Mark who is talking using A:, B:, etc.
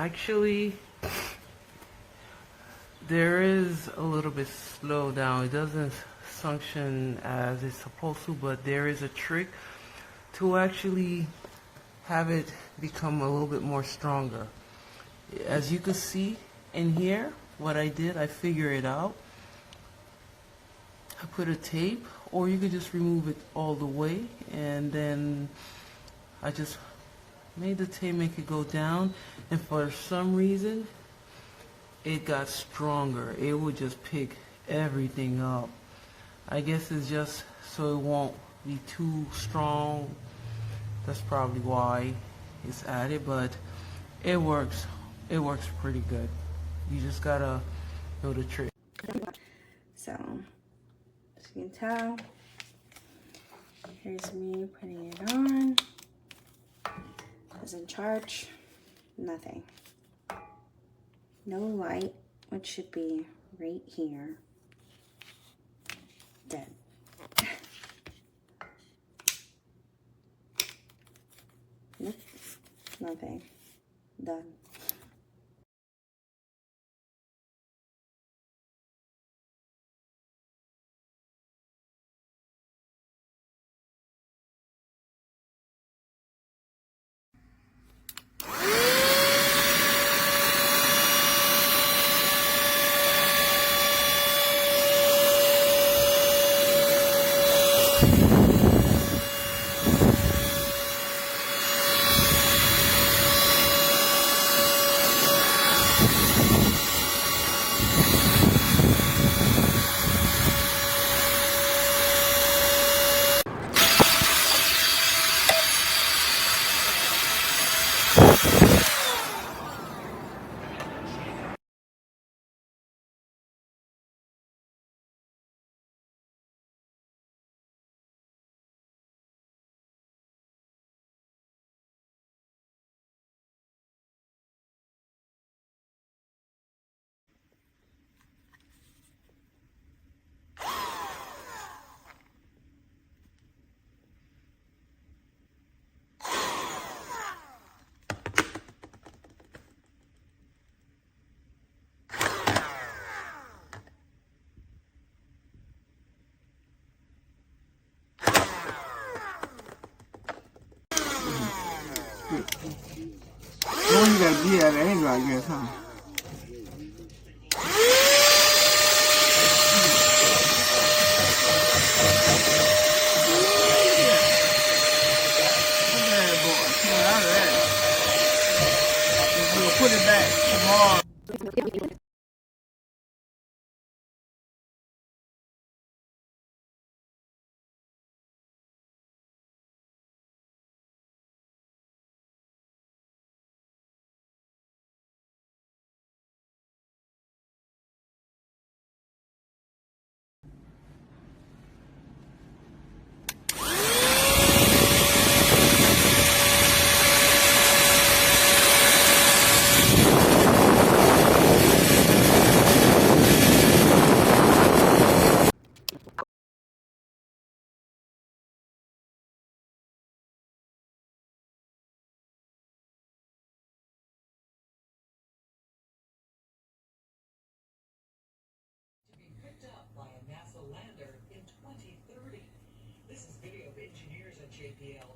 A: Actually, there is a little bit slow down. It doesn't function as it's supposed to, but there is a trick to actually have it become a little bit more stronger. As you can see in here, what I did, I figured it out. I put a tape, or you could just remove it all the way, and then I just made the tape make it go down, and for some reason it got stronger. It would just pick everything up. I guess it's just so it won't be too strong. That's probably why it's added, but it works. It works pretty good. You just gotta know the trick.
B: So, as you can tell, here's me putting it on. Doesn't charge, nothing. No light, which should be right here. Dead. Nope, nothing. Done.
C: Don't you gotta be at the angle, I guess, huh? Look at that boy. Come out of that. We'll put it back tomorrow.
D: By a NASA lander in 2030. This is video of engineers at JPL